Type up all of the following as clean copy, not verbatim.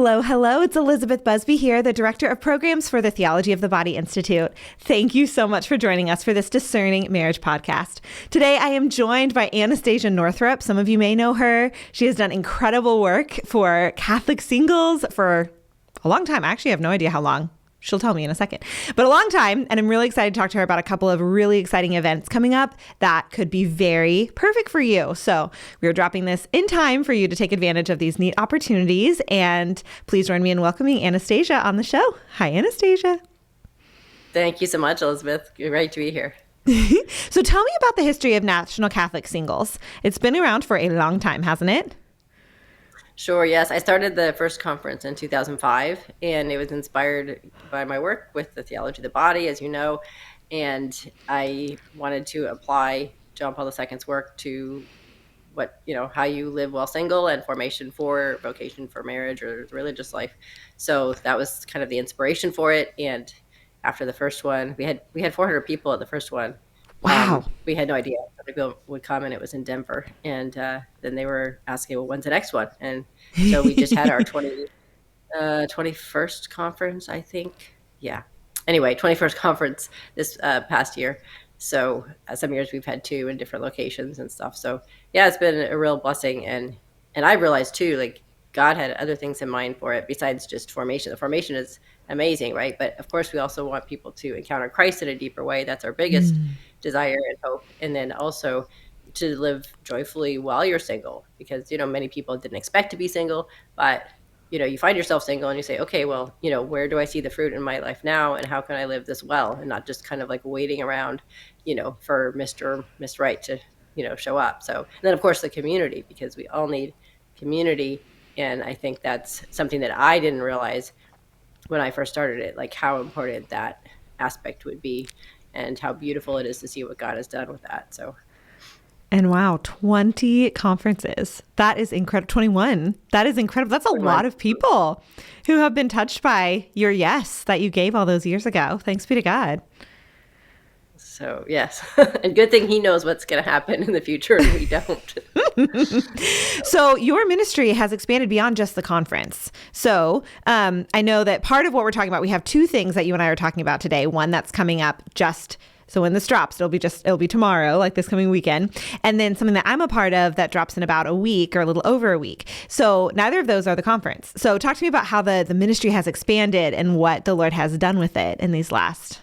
Hello, hello. It's Elizabeth Busby here, the Director of Programs for the Theology of the Body Institute. Thank you so much for joining us for this Discerning Marriage podcast. Today, I am joined by Anastasia Northrop. Some of you may know her. She has done incredible work for Catholic singles for a long time. I actually have no idea how long. She'll tell me in a second, but a long time. And I'm really excited to talk to her about a couple of really exciting events coming up that could be very perfect for you. So we are dropping this in time for you to take advantage of these neat opportunities. And please join me in welcoming Anastasia on the show. Hi, Anastasia. Thank you so much, Elizabeth. Great to be here. So tell me about the history of National Catholic Singles. It's been around for a long time, hasn't it? Sure, yes. I started the first conference in 2005, and it was inspired by my work with the Theology of the Body, as you know, and I wanted to apply John Paul II's work to how you live while single and formation for vocation for marriage or the religious life. So that was kind of the inspiration for it. And after the first one, we had 400 people at the first one. Wow. We had no idea how many people would come, and it was in Denver. And then they were asking, well, when's the next one? And so we just had our 21st conference, I think. Yeah. Anyway, 21st conference this past year. So some years we've had two in different locations and stuff. So yeah, it's been a real blessing. And I realized too, like God had other things in mind for it besides just formation. The formation is amazing, right? But of course, we also want people to encounter Christ in a deeper way. That's our biggest desire and hope. And then also to live joyfully while you're single, because, many people didn't expect to be single, but, you find yourself single and you say, okay, well, where do I see the fruit in my life now? And how can I live this well? And not just kind of like waiting around, for Mr. or Miss Right to, show up. So, and then of course the community, because we all need community. And I think that's something that I didn't realize when I first started it, like how important that aspect would be and how beautiful it is to see what God has done with that. So. And wow, 20 conferences. That is incredible. 21. That is incredible. That's a 21. lot of people who have been touched by your yes that you gave all those years ago. Thanks be to God. So, yes. And good thing he knows what's going to happen in the future and we don't. So your ministry has expanded beyond just the conference. So I know that part of what we're talking about, we have two things that you and I are talking about today. One that's coming up so when this drops, it'll be tomorrow, like this coming weekend. And then something that I'm a part of that drops in about a week or a little over a week. So neither of those are the conference. So talk to me about how the ministry has expanded and what the Lord has done with it in these last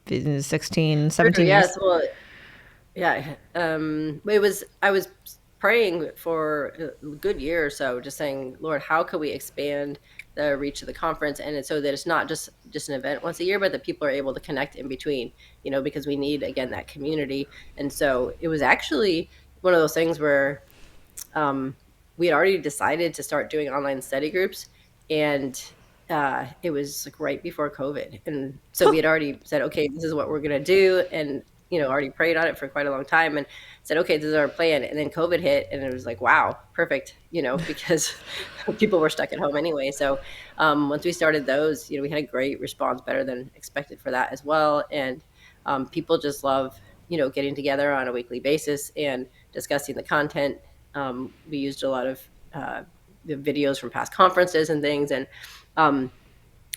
16, 17 years. Yes, well, yeah. I was praying for a good year or so, just saying, Lord, how can we expand the reach of the conference, and so that it's not just an event once a year, but that people are able to connect in between, because we need, again, that community. And so it was actually one of those things where we had already decided to start doing online study groups, and it was like right before COVID. And so we had already said, okay, this is what we're going to do. And, already prayed on it for quite a long time and said, okay, this is our plan. And then COVID hit and it was like, wow, perfect, because people were stuck at home anyway. So once we started those, we had a great response, better than expected for that as well. And people just love, getting together on a weekly basis and discussing the content. We used a lot of the videos from past conferences and things. And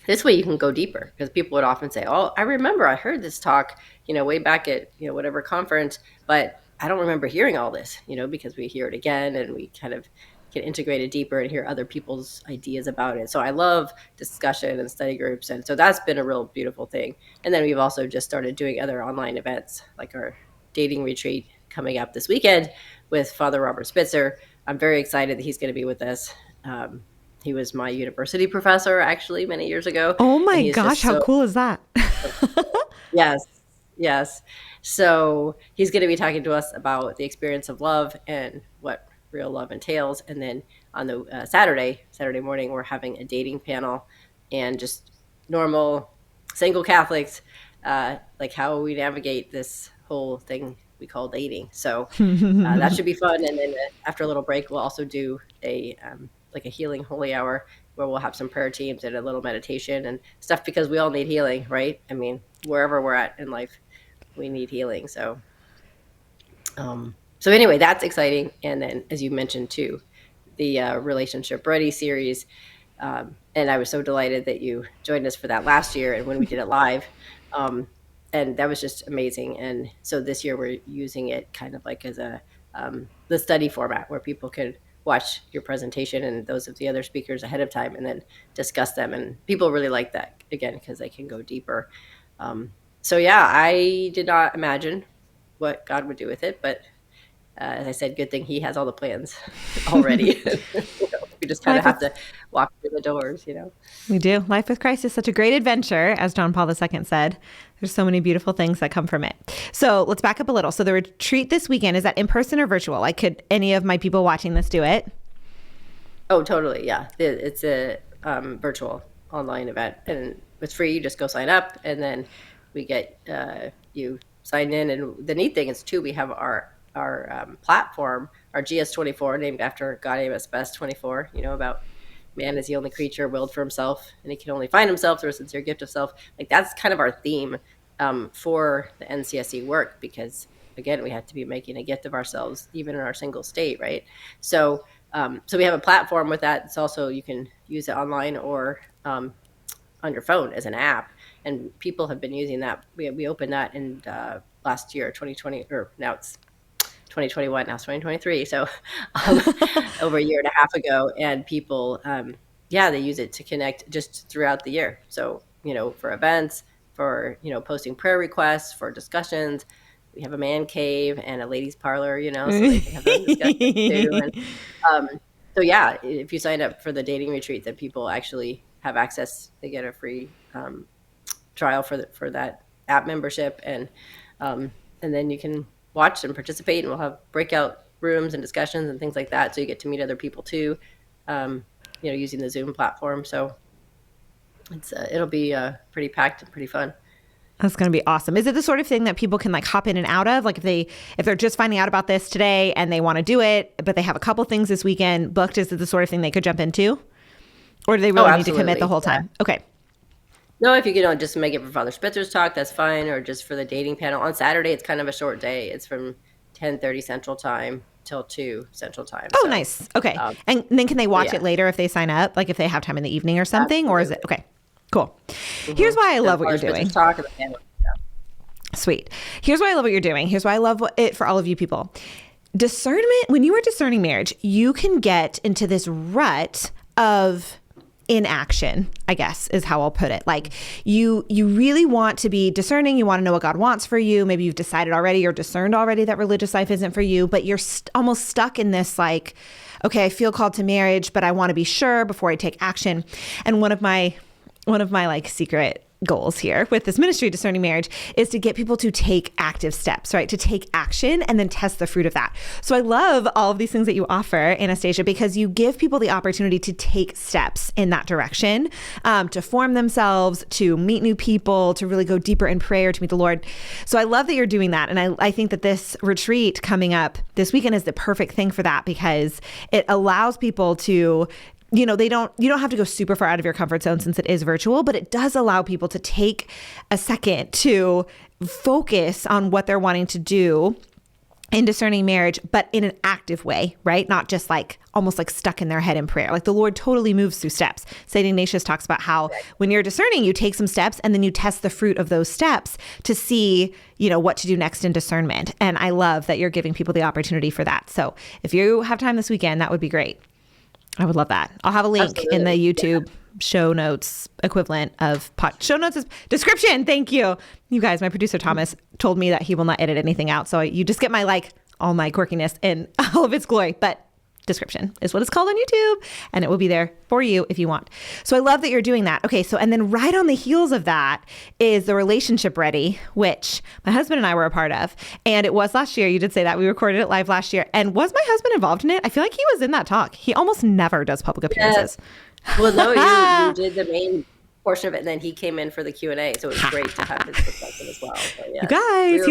this way you can go deeper, because people would often say, oh, I remember I heard this talk, way back at, whatever conference, but I don't remember hearing all this, because we hear it again and we kind of get integrated deeper and hear other people's ideas about it. So I love discussion and study groups. And so that's been a real beautiful thing. And then we've also just started doing other online events, like our dating retreat coming up this weekend with Father Robert Spitzer. I'm very excited that he's going to be with us. He was my university professor, actually, many years ago. Oh my gosh, how cool is that? Yes. So he's going to be talking to us about the experience of love and what real love entails. And then on the Saturday morning, we're having a dating panel and just normal single Catholics, like how we navigate this whole thing we call dating. So that should be fun. And then after a little break, we'll also do a healing holy hour where we'll have some prayer teams and a little meditation and stuff, because we all need healing, right? I mean, wherever we're at in life, we need healing. So anyway, that's exciting. And then, as you mentioned too, the Relationship Ready series, And I was so delighted that you joined us for that last year and when we did it live. And that was just amazing. And so this year we're using it kind of like as the study format where people could watch your presentation and those of the other speakers ahead of time and then discuss them. And people really like that, again, because they can go deeper. So yeah, I did not imagine what God would do with it, but as I said, good thing he has all the plans already. We just kind of have to walk through the doors, We do. Life with Christ is such a great adventure, as John Paul II said. There's so many beautiful things that come from it. So let's back up a little. So the retreat this weekend, is that in person or virtual? Like, could any of my people watching this do it? Oh, totally. Yeah. It's a virtual online event and it's free. You just go sign up and then we get you sign in. And the neat thing is too, we have our platform, our GS24, named after God Amos Best 24, about man is the only creature willed for himself and he can only find himself through a sincere gift of self. Like that's kind of our theme for the NCSE work, because again, we have to be making a gift of ourselves, even in our single state. Right. So we have a platform with that. It's also, you can use it online or on your phone as an app. And people have been using that. We opened that in last year, 2020, or now it's 2021, now it's 2023. So over a year and a half ago. And people, they use it to connect just throughout the year. So, for events, for, posting prayer requests, for discussions. We have a man cave and a ladies parlor, so they can have those discussions too. And, so yeah, if you sign up for the dating retreat, then people actually have access. They get a free trial for that app membership, and then you can watch and participate, and we'll have breakout rooms and discussions and things like that. So you get to meet other people too, using the Zoom platform. So it'll be pretty packed and pretty fun. That's going to be awesome. Is it the sort of thing that people can like hop in and out of? Like if they're just finding out about this today and they want to do it, but they have a couple things this weekend booked, is it the sort of thing they could jump into? Or do they really need to commit the whole time? Yeah. Okay. No, if you can just make it for Father Spitzer's talk, that's fine. Or just for the dating panel. On Saturday, it's kind of a short day. It's from 10:30 Central Time till 2 Central Time. Oh, so, nice. Okay. And then can they watch it later if they sign up? Like if they have time in the evening or something? Absolutely. Or is it? Okay. Cool. Mm-hmm. Here's why I love what you're doing. Talk of the panel. Yeah. Sweet. Here's why I love what you're doing. Here's why I love it for all of you people. Discernment, when you are discerning marriage, you can get into this rut of inaction, I guess is how I'll put it. Like you really want to be discerning. You want to know what God wants for you. Maybe you've decided already or discerned already that religious life isn't for you, but you're almost stuck in this like, okay, I feel called to marriage, but I want to be sure before I take action. And one of my like secret goals here with this ministry, Discerning Marriage, is to get people to take active steps, right? To take action and then test the fruit of that. So I love all of these things that you offer, Anastasia, because you give people the opportunity to take steps in that direction, to form themselves, to meet new people, to really go deeper in prayer, to meet the Lord. So I love that you're doing that. And I think that this retreat coming up this weekend is the perfect thing for that, because it allows people to you don't have to go super far out of your comfort zone since it is virtual, but it does allow people to take a second to focus on what they're wanting to do in discerning marriage, but in an active way, right? Not just like almost like stuck in their head in prayer. Like the Lord totally moves through steps. St. Ignatius talks about how when you're discerning, you take some steps and then you test the fruit of those steps to see, what to do next in discernment. And I love that you're giving people the opportunity for that. So if you have time this weekend, that would be great. I would love that. I'll have a link in the YouTube show notes equivalent of show notes is description. Thank you. You guys, my producer Thomas told me that he will not edit anything out. So you just get my all my quirkiness in all of its glory. But description is what it's called on YouTube, and it will be there for you if you want. So I love that you're doing that. Okay, so and then right on the heels of that is the Relationship Ready, which my husband and I were a part of, and it was last year. You did say that we recorded it live last year, and was my husband involved in it? I feel like he was in that talk. He almost never does public appearances. Yeah. Well, no, you did the main portion of it, and then he came in for the Q&A, so it was great to have his perspective as well. So, yeah, you guys,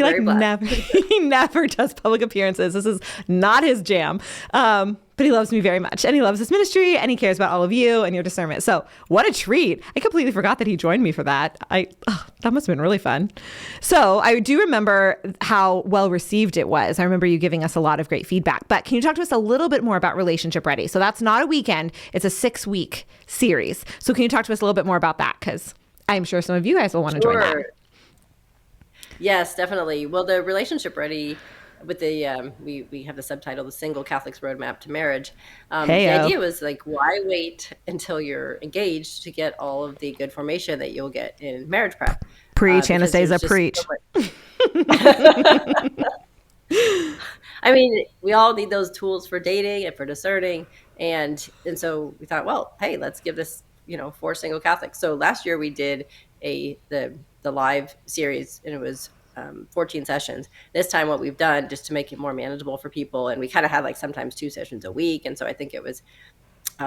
he never does public appearances. This is not his jam. But but he loves me very much, and he loves this ministry, and he cares about all of you and your discernment. So what a treat. I completely forgot that he joined me for that. That must have been really fun. So I do remember how well received it was. I remember you giving us a lot of great feedback. But can you talk to us a little bit more about Relationship Ready? So that's not a weekend. It's a 6-week series. So can you talk to us a little bit more about that? Because I'm sure some of you guys will want to join that. Yes, definitely. Well, the Relationship Ready, with the we have the subtitle, "The Single Catholic's Roadmap to Marriage." The idea was like, why wait until you're engaged to get all of the good formation that you'll get in marriage prep? Preach, Anastasia, preach. I mean, we all need those tools for dating and for discerning, and so we thought, well, hey, let's give this, for single Catholics. So last year we did the live series, and it was 14 sessions. This time what we've done, just to make it more manageable for people, and we kind of had like sometimes 2 sessions a week, and so I think it was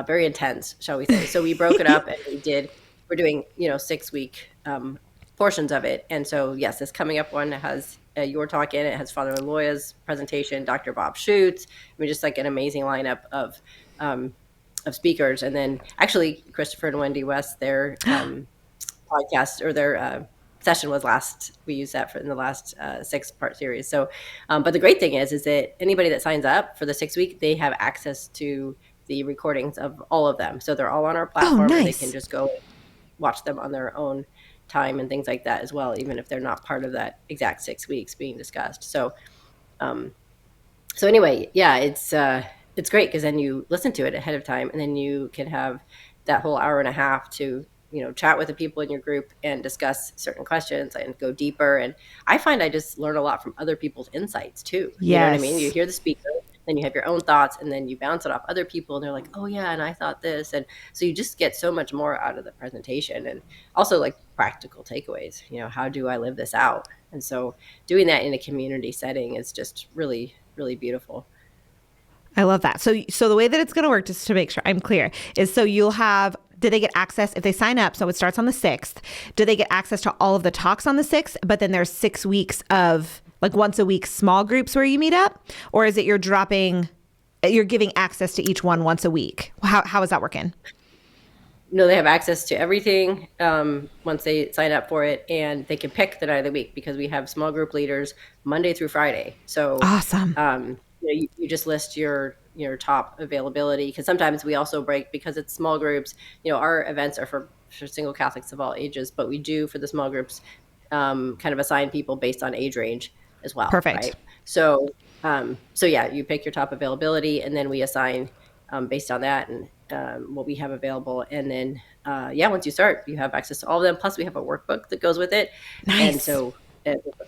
very intense, shall we say. So we broke it up, and we're doing 6-week portions of it. And so yes, this coming up one has your talk in it. It has Father Loya's presentation, Dr. Bob Schutz. I mean, just like an amazing lineup of speakers. And then actually Christopher and Wendy West, their podcast, or their session was we used that in the last 6-part series. So, but the great thing is that anybody that signs up for the 6-week, they have access to the recordings of all of them. So they're all on our platform. Oh, nice. And they can just go watch them on their own time and things like that as well, even if they're not part of that exact 6 weeks being discussed. So, so anyway, yeah, it's great, because then you listen to it ahead of time, and then you can have that whole hour and a half to chat with the people in your group and discuss certain questions and go deeper. And I find I just learn a lot from other people's insights too. Yes. You know what I mean? You hear the speaker, then you have your own thoughts, and then you bounce it off other people, and they're like, oh yeah, and I thought this. And so you just get so much more out of the presentation, and also like practical takeaways. How do I live this out? And so doing that in a community setting is just really, really beautiful. I love that. So the way that it's going to work, just to make sure I'm clear, is so do they get access if they sign up? So it starts on the 6th. Do they get access to all of the talks on the 6th? But then there's 6 weeks of like once a week small groups where you meet up? Or is it you're giving access to each one once a week? How is that working? No, they have access to everything once they sign up for it, and they can pick the night of the week, because we have small group leaders Monday through Friday. So awesome. You just list your top availability, because sometimes we also break, because it's small groups. Our events are for single Catholics of all ages, but we do, for the small groups, kind of assign people based on age range as well. Perfect. Right? So yeah, you pick your top availability, and then we assign based on that and what we have available. And then once you start, you have access to all of them. Plus we have a workbook that goes with it. Nice. And so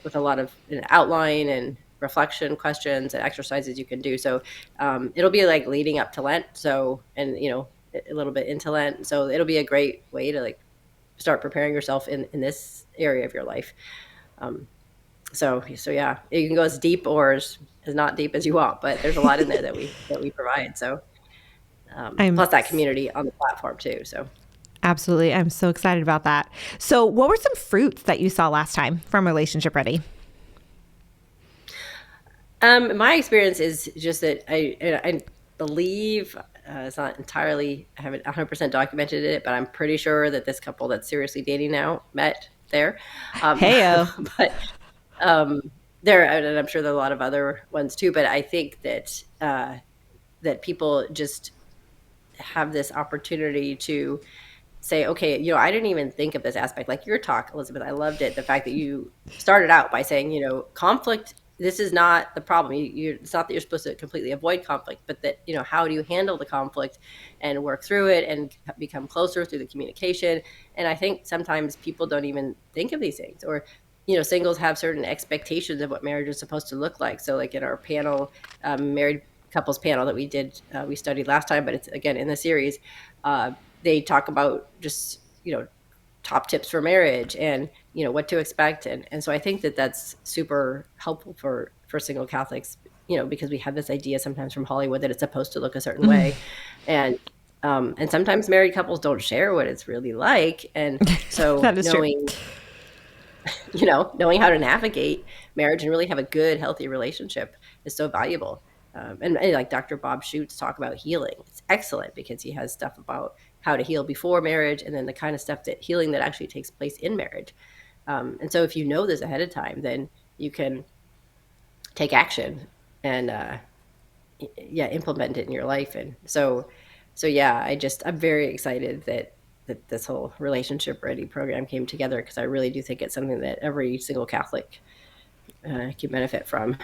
with a lot of an outline and reflection questions and exercises you can do. So it'll be like leading up to Lent. So, and a little bit into Lent. So it'll be a great way to like start preparing yourself in this area of your life. So yeah, you can go as deep or as not deep as you want, but there's a lot in there that we provide. So plus that community on the platform too. So absolutely. I'm so excited about that. So what were some fruits that you saw last time from Relationship Ready? My experience is just that I believe it's not entirely, I haven't 100% documented it, but I'm pretty sure that this couple that's seriously dating now met there. Heyo. But and I'm sure there are a lot of other ones too. But I think that that people just have this opportunity to say, okay, I didn't even think of this aspect. Like your talk, Elizabeth, I loved it. The fact that you started out by saying, conflict, this is not the problem. It's not that you're supposed to completely avoid conflict, but that, how do you handle the conflict and work through it and become closer through the communication? And I think sometimes people don't even think of these things, or, singles have certain expectations of what marriage is supposed to look like. So like in our panel, married couples panel that we studied last time, but it's again in the series, they talk about just, top tips for marriage and, what to expect. And so I think that that's super helpful for single Catholics, because we have this idea sometimes from Hollywood that it's supposed to look a certain way. And sometimes married couples don't share what it's really like. And so knowing how to navigate marriage and really have a good, healthy relationship is so valuable. and like Dr. Bob Schuchts talk about healing. It's excellent because he has stuff about how to heal before marriage, and then the kind of stuff that healing that actually takes place in marriage. And so if you know this ahead of time, then you can take action and implement it in your life. And so yeah, I'm very excited that this whole Relationship Ready program came together, because I really do think it's something that every single Catholic can benefit from.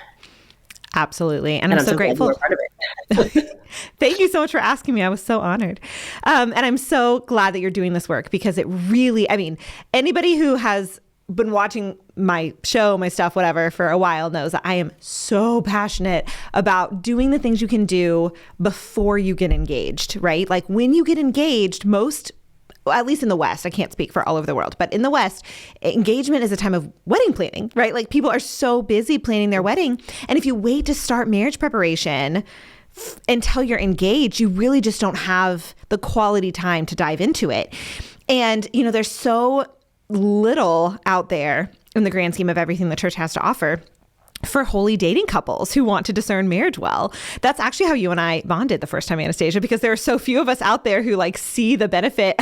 Absolutely. And I'm so grateful. Glad you were part of it. Thank you so much for asking me. I was so honored. And I'm so glad that you're doing this work, because it really, I mean, anybody who has been watching my show, my stuff, whatever, for a while knows that I am so passionate about doing the things you can do before you get engaged, right? Like when you get engaged, at least in the West, I can't speak for all over the world, but in the West, engagement is a time of wedding planning, right? Like people are so busy planning their wedding. And if you wait to start marriage preparation until you're engaged, you really just don't have the quality time to dive into it. And, there's so little out there in the grand scheme of everything the church has to offer for holy dating couples who want to discern marriage well. That's actually how you and I bonded the first time, Anastasia, because there are so few of us out there who see the benefit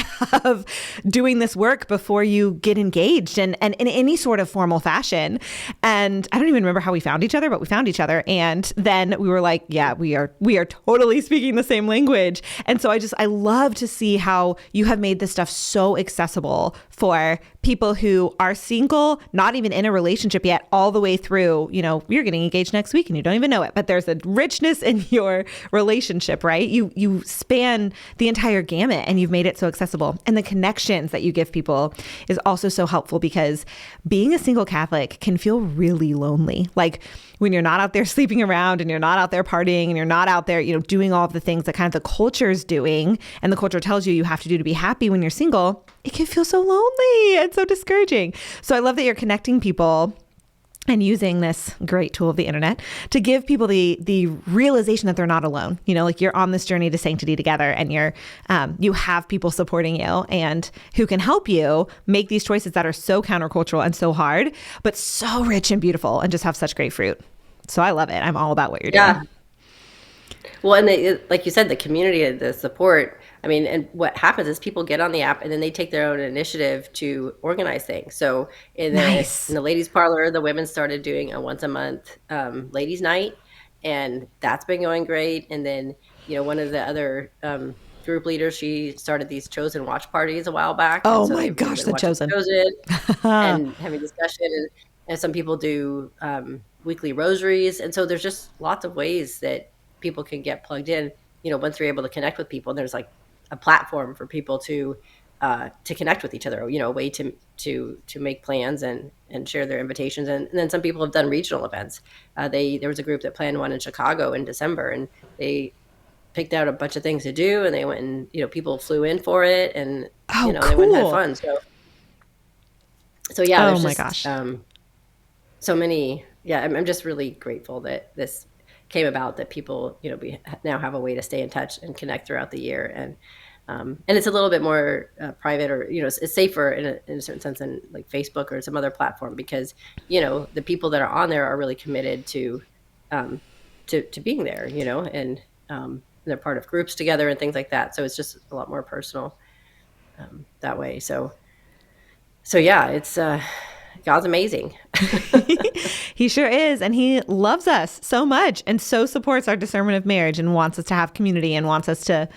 of doing this work before you get engaged and in any sort of formal fashion. And I don't even remember how we found each other, but we found each other. And then we were like, yeah, we are totally speaking the same language. And so I love to see how you have made this stuff so accessible for people who are single, not even in a relationship yet, all the way through, you're getting engaged next week and you don't even know it, but there's a richness in your relationship, right? You span the entire gamut and you've made it so accessible. And the connections that you give people is also so helpful, because being a single Catholic can feel really lonely. Like when you're not out there sleeping around and you're not out there partying and you're not out there, doing all of the things that kind of the culture's doing and the culture tells you have to do to be happy when you're single, it can feel so lonely and so discouraging. So I love that you're connecting people and using this great tool of the internet to give people the realization that they're not alone. You're on this journey to sanctity together, and you have people supporting you and who can help you make these choices that are so countercultural and so hard, but so rich and beautiful and just have such great fruit. So I love it. I'm all about what you're doing. Well, and like you said, the community, the support. I mean, and what happens is people get on the app and then they take their own initiative to organize things. So in the ladies' parlor, the women started doing a once a month ladies' night, and that's been going great. And then, one of the other group leaders, she started these Chosen watch parties a while back. Oh my gosh, the Chosen. And having discussion. And some people do weekly rosaries. And so there's just lots of ways that people can get plugged in, once they're able to connect with people. And there's a platform for people to connect with each other, a way to make plans and share their invitations. And then some people have done regional events. There was a group that planned one in Chicago in December, and they picked out a bunch of things to do, and they went and, people flew in for it, and, cool. They went and had fun. So yeah, oh my gosh. So many, I'm just really grateful that this came about, that people, now have a way to stay in touch and connect throughout the year. And it's a little bit more private, or, it's safer in a certain sense than like Facebook or some other platform, because, the people that are on there are really committed to being there, and they're part of groups together and things like that. So it's just a lot more personal that way. So yeah, it's, God's amazing. He sure is. And he loves us so much and so supports our discernment of marriage and wants us to have community and wants us to,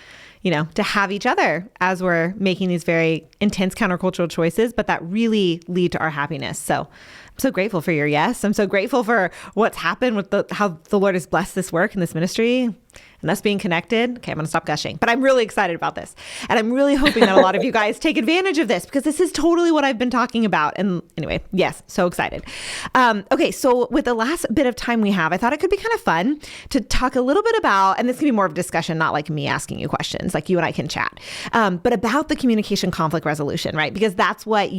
to have each other as we're making these very intense countercultural choices, but that really lead to our happiness. So I'm so grateful for your yes. I'm so grateful for what's happened with how the Lord has blessed this work and this ministry and us being connected. Okay, I'm going to stop gushing, but I'm really excited about this. And I'm really hoping that a lot of you guys take advantage of this, because this is totally what I've been talking about. And anyway, yes, so excited. Okay, so with the last bit of time we have, I thought it could be kind of fun to talk a little bit about, and this can be more of a discussion, not like me asking you questions, like you and I can chat, but about the communication conflict resolution, right? Because that's what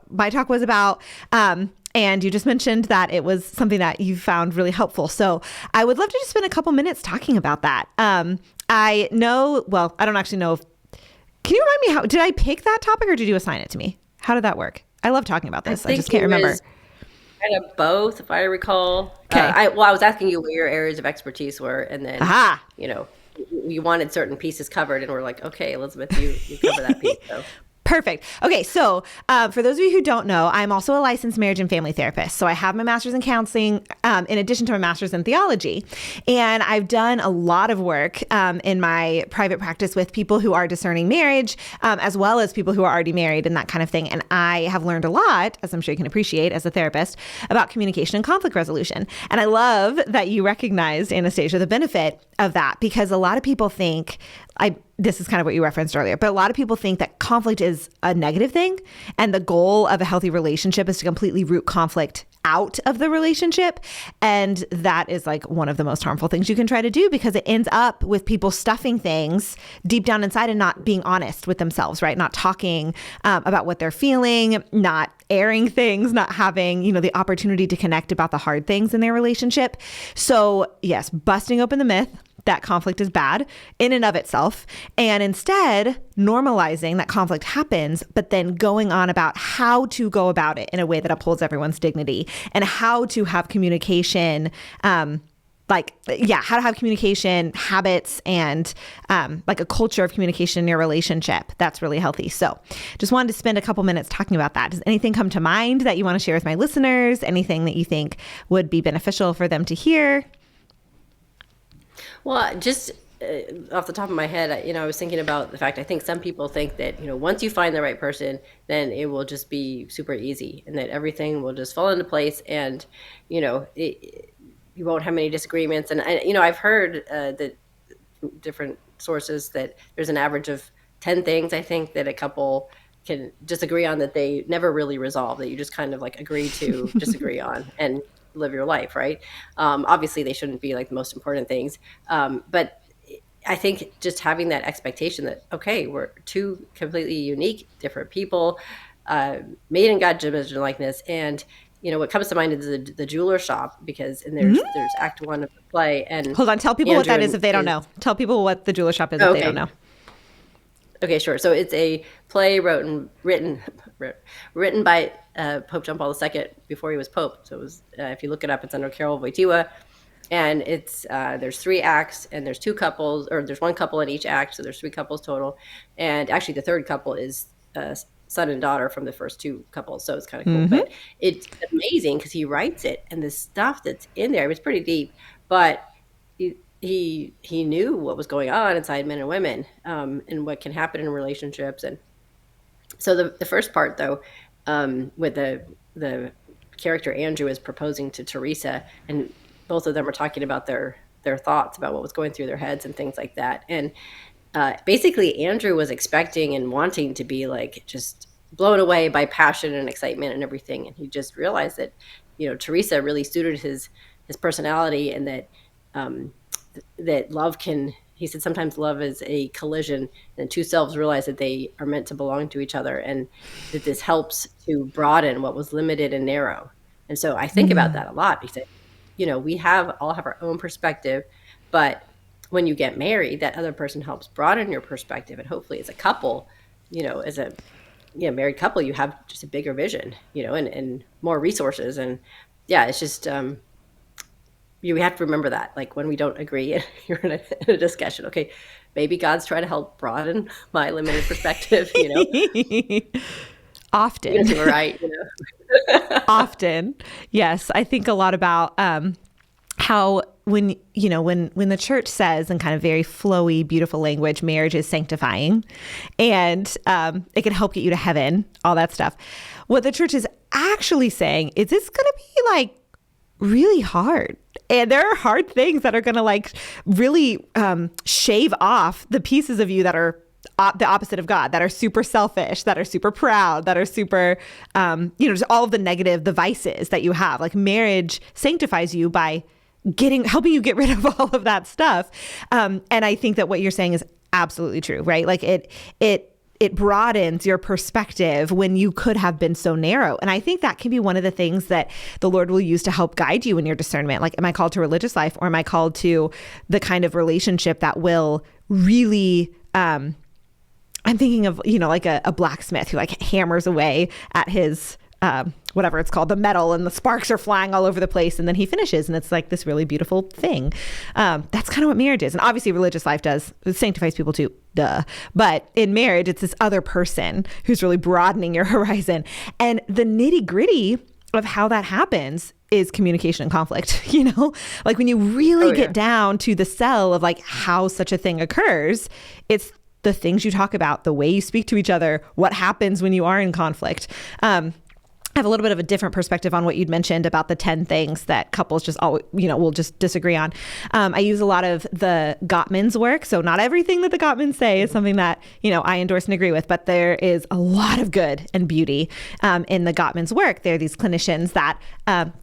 my talk was about. And you just mentioned that it was something that you found really helpful. So I would love to just spend a couple minutes talking about that. I don't actually know. Can you remind me did I pick that topic or did you assign it to me? How did that work? I love talking about this. I just can't remember. kind of both, if I recall. Okay. I was asking you what your areas of expertise were, and then, Aha. you know, you wanted certain pieces covered, and we're like, okay, Elizabeth, you cover that piece. So Perfect. Okay, so for those of you who don't know, I'm also a licensed marriage and family therapist. So I have my master's in counseling in addition to my master's in theology. And I've done a lot of work in my private practice with people who are discerning marriage, as well as people who are already married and that kind of thing. And I have learned a lot, as I'm sure you can appreciate as a therapist, about communication and conflict resolution. And I love that you recognized, Anastasia, the benefit of that, because a lot of people think, this is kind of what you referenced earlier, but a lot of people think that conflict is a negative thing. And the goal of a healthy relationship is to completely root conflict out of the relationship. And that is like one of the most harmful things you can try to do, because it ends up with people stuffing things deep down inside and not being honest with themselves, right? Not talking about what they're feeling, not airing things, not having, the opportunity to connect about the hard things in their relationship. So yes, busting open the myth that conflict is bad in and of itself, and instead normalizing that conflict happens, but then going on about how to go about it in a way that upholds everyone's dignity, and how to have communication, how to have communication habits, and like a culture of communication in your relationship that's really healthy. So just wanted to spend a couple minutes talking about that. Does anything come to mind that you want to share with my listeners? Anything that you think would be beneficial for them to hear? well, just off the top of my head, I was thinking about the fact, I think some people think that, once you find the right person, then it will just be super easy, and that everything will just fall into place, and, you won't have many disagreements. And, I've heard that different sources that there's an average of 10 things, I think, that a couple can disagree on that they never really resolve, that you just kind of like agree to disagree on and live your life, right? Obviously, they shouldn't be like the most important things. But I think just having that expectation that, okay, we're two completely unique, different people, made in God's image and likeness. And, what comes to mind is the jeweler shop, because there's act one of the play. And hold on, tell people Andrew what that is if they don't know. Tell people what the jeweler shop is if they don't know. Okay, sure. So it's a play written by Pope John Paul II before he was Pope. So it was, if you look it up, it's under Karol Wojtyła, and it's there's 3 acts, and there's 2 couples, or there's 1 couple in each act, so there's 3 couples total. And actually, the third couple is son and daughter from the first 2 couples, so it's kind of cool. Mm-hmm. But it's amazing because he writes it, and the stuff that's in there, it's pretty deep, but he knew what was going on inside men and women, and what can happen in relationships. And so the first part, though, with the character Andrew is proposing to Teresa, and both of them are talking about their thoughts about what was going through their heads and things like that. And basically, Andrew was expecting and wanting to be like just blown away by passion and excitement and everything, and he just realized that Teresa really suited his personality, and that love can, he said, sometimes love is a collision, and 2 selves realize that they are meant to belong to each other, and that this helps to broaden what was limited and narrow. And so I think about that a lot, because we all have our own perspective, but when you get married, that other person helps broaden your perspective, and hopefully as a couple, as a married couple, you have just a bigger vision, and more resources. And it's just you have to remember that, like, when we don't agree, you're in a discussion, okay, maybe God's trying to help broaden my limited perspective, Often. You're right, Often. Yes. I think a lot about how when the church says in kind of very flowy, beautiful language, marriage is sanctifying, and it can help get you to heaven, all that stuff. What the church is actually saying is it's going to be like really hard. And there are hard things that are going to like really shave off the pieces of you that are the opposite of God, that are super selfish, that are super proud, that are super, just all of the negative, the vices that you have. Like, marriage sanctifies you by helping you get rid of all of that stuff. And I think that what you're saying is absolutely true, right? Like it broadens your perspective when you could have been so narrow. And I think that can be one of the things that the Lord will use to help guide you in your discernment. Like, am I called to religious life, or am I called to the kind of relationship that will really, I'm thinking of, like a blacksmith who like hammers away at his whatever it's called, the metal, and the sparks are flying all over the place. And then he finishes, and it's like this really beautiful thing. That's kind of what marriage is. And obviously religious life does. It sanctifies people too. Duh. But in marriage, it's this other person who's really broadening your horizon. And the nitty gritty of how that happens is communication and conflict, like when you really get down to the cell of like how such a thing occurs, it's the things you talk about, the way you speak to each other, what happens when you are in conflict. I have a little bit of a different perspective on what you'd mentioned about the 10 things that couples just always, will just disagree on. I use a lot of the Gottman's work. So not everything that the Gottmans say is something that, I endorse and agree with, but there is a lot of good and beauty in the Gottman's work. There are these clinicians that,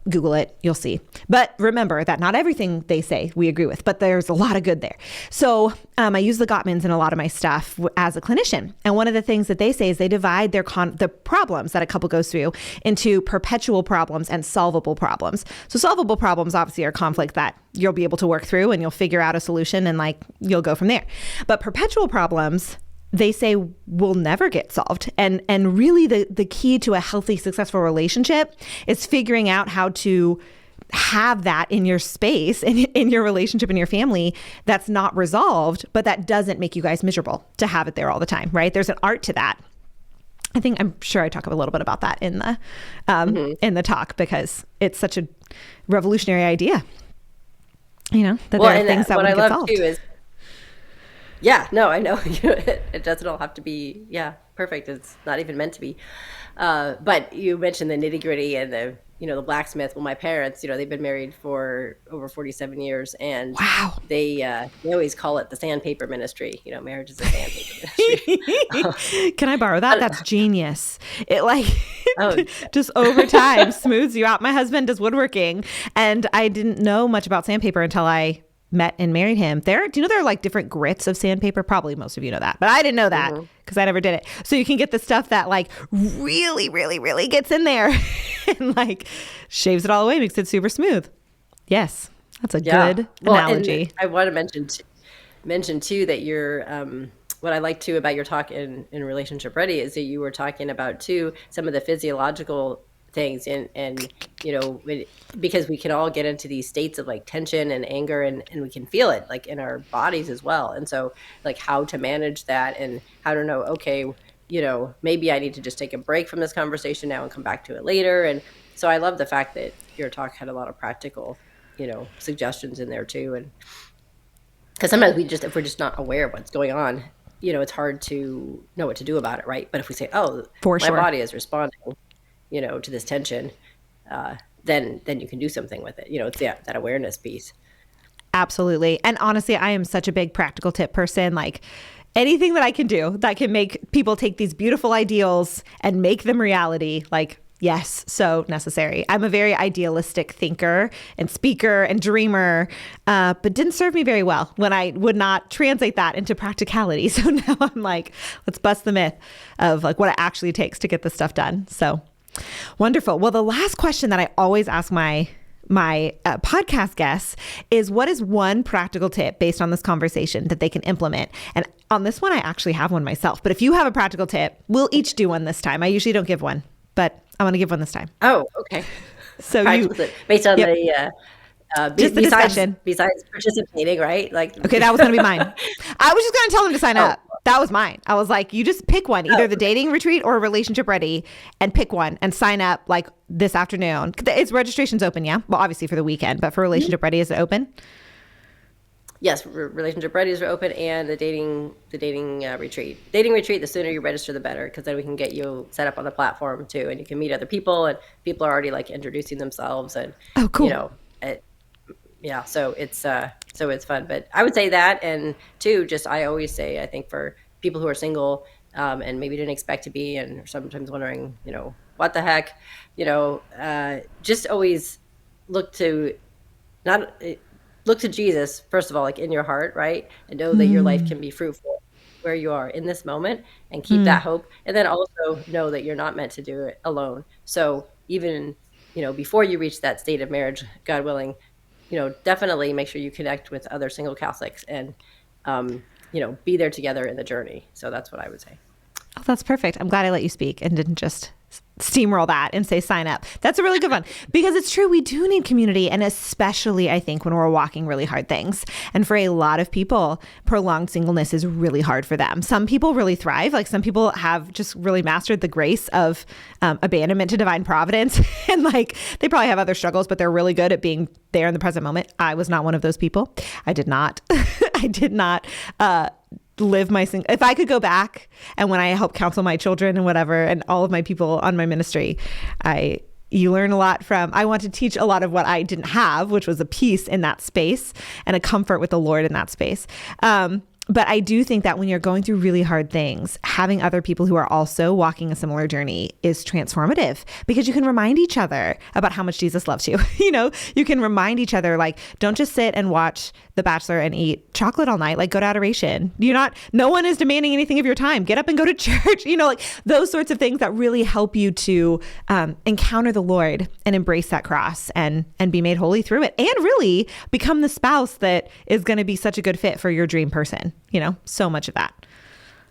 Google it, you'll see. But remember that not everything they say we agree with, but there's a lot of good there. So I use the Gottmans in a lot of my stuff as a clinician. And one of the things that they say is they divide the problems that a couple goes through into perpetual problems and solvable problems. So solvable problems obviously are conflict that you'll be able to work through and you'll figure out a solution and like you'll go from there. But perpetual problems, they say, will never get solved. And really the key to a healthy, successful relationship is figuring out how to have that in your space, in your relationship, in your family, that's not resolved, but that doesn't make you guys miserable to have it there all the time, right? There's an art to that. I'm sure I talk a little bit about that in the talk, because it's such a revolutionary idea, that there are things that would get solved. Too is, I know it doesn't all have to be, perfect. It's not even meant to be. But you mentioned the nitty gritty and the blacksmith. Well, my parents, they've been married for over 47 years, and wow, they always call it the sandpaper ministry. Marriage is a sandpaper ministry. Can I borrow that? That's genius. It just over time smooths you out. My husband does woodworking, and I didn't know much about sandpaper until I met and married him. Do you know there are like different grits of sandpaper? Probably most of you know that, but I didn't know that because I never did it. So you can get the stuff that like really, really, really gets in there and like shaves it all away, makes it super smooth. Yes, that's a good analogy. And I want to mention too that you're what I like too about your talk in Relationship Ready is that you were talking about too some of the physiological things and because we can all get into these states of like tension and anger and we can feel it like in our bodies as well. And so like how to manage that and how to know, okay, maybe I need to just take a break from this conversation now and come back to it later. And so I love the fact that your talk had a lot of practical, suggestions in there too. And because sometimes if we're just not aware of what's going on, it's hard to know what to do about it. Right. But if we say, oh, my body is responding to this tension, then you can do something with it. It's that awareness piece. Absolutely. And honestly, I am such a big practical tip person. Like anything that I can do that can make people take these beautiful ideals and make them reality, like, yes, so necessary. I'm a very idealistic thinker and speaker and dreamer, but didn't serve me very well when I would not translate that into practicality. So now I'm like, let's bust the myth of like what it actually takes to get this stuff done. So wonderful. Well, the last question that I always ask my podcast guests is, what is one practical tip based on this conversation that they can implement? And on this one, I actually have one myself. But if you have a practical tip, we'll each do one this time. I usually don't give one, but I want to give one this time. Oh, okay. So based on just the discussion. Besides participating, right? Like, okay, that was going to be mine. I was just going to tell them to sign up. That was mine. I was like, you just pick one, either the dating retreat or Relationship Ready, and pick one and sign up like this afternoon. It's registration's open, yeah? Well, obviously for the weekend, but for Relationship Ready, is it open? Yes, Relationship Readies are open, and the dating retreat. Dating retreat, the sooner you register, the better, because then we can get you set up on the platform too, and you can meet other people, and people are already like introducing themselves, and oh, cool. So it's fun. But I would say that, and two, just I always say, I think for people who are single and maybe didn't expect to be, and are sometimes wondering, what the heck, just always look to Jesus, first of all, like in your heart, right? And know that your life can be fruitful where you are in this moment, and keep that hope. And then also know that you're not meant to do it alone. So even, before you reach that state of marriage, God willing, definitely make sure you connect with other single Catholics and, be there together in the journey. So that's what I would say. Oh, that's perfect. I'm glad I let you speak and didn't just steamroll that and say, sign up. That's a really good one, because it's true. We do need community. And especially, I think, when we're walking really hard things. And for a lot of people, prolonged singleness is really hard for them. Some people really thrive. Like, some people have just really mastered the grace of abandonment to divine providence. And like, they probably have other struggles, but they're really good at being there in the present moment. I was not one of those people. I did not. I did not live my if I could go back, and when I help counsel my children and whatever, and all of my people on my ministry, you learn a lot from, I want to teach a lot of what I didn't have, which was a peace in that space and a comfort with the Lord in that space. But I do think that when you're going through really hard things, having other people who are also walking a similar journey is transformative, because you can remind each other about how much Jesus loves you. You can remind each other, like, don't just sit and watch The Bachelor and eat chocolate all night. Like, go to adoration. No one is demanding anything of your time. Get up and go to church. Like those sorts of things that really help you to encounter the Lord and embrace that cross and be made holy through it, and really become the spouse that is going to be such a good fit for your dream person. So much of that.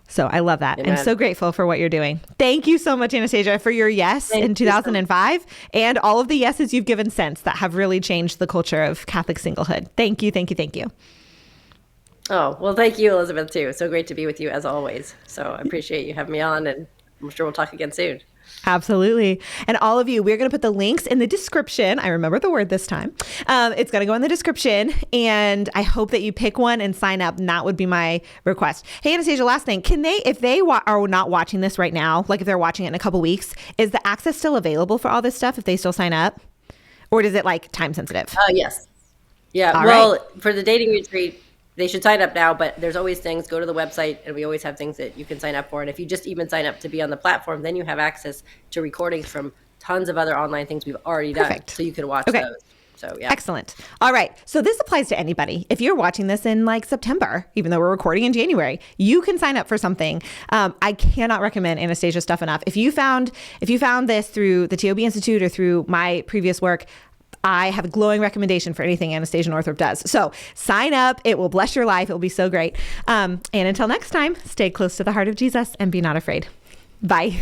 So I love that. Amen. And so grateful for what you're doing. Thank you so much, Anastasia, for your yes in 2005 and all of the yeses you've given since that have really changed the culture of Catholic singlehood. Thank you, thank you, thank you. Oh, well, thank you, Elizabeth, too. So great to be with you as always. So I appreciate you having me on, and I'm sure we'll talk again soon. Absolutely. And all of you, we're going to put the links in the description. I remember the word this time. It's going to go in the description, and I hope that you pick one and sign up. And that would be my request. Hey, Anastasia, last thing. Can they, if they are not watching this right now, like if they're watching it in a couple weeks, is the access still available for all this stuff if they still sign up? Or is it like time sensitive? Yes. Yeah. All well, right. For the dating retreat, they should sign up now, but there's always things. Go to the website, and we always have things that you can sign up for. And if you just even sign up to be on the platform, then you have access to recordings from tons of other online things we've already done. Perfect. So you can watch those. So yeah. Excellent. All right. So this applies to anybody. If you're watching this in like September, even though we're recording in January, you can sign up for something. I cannot recommend Anastasia stuff enough. If you found this through the TOB Institute or through my previous work, I have a glowing recommendation for anything Anastasia Northrop does. So sign up. It will bless your life. It will be so great. And until next time, stay close to the heart of Jesus and be not afraid. Bye.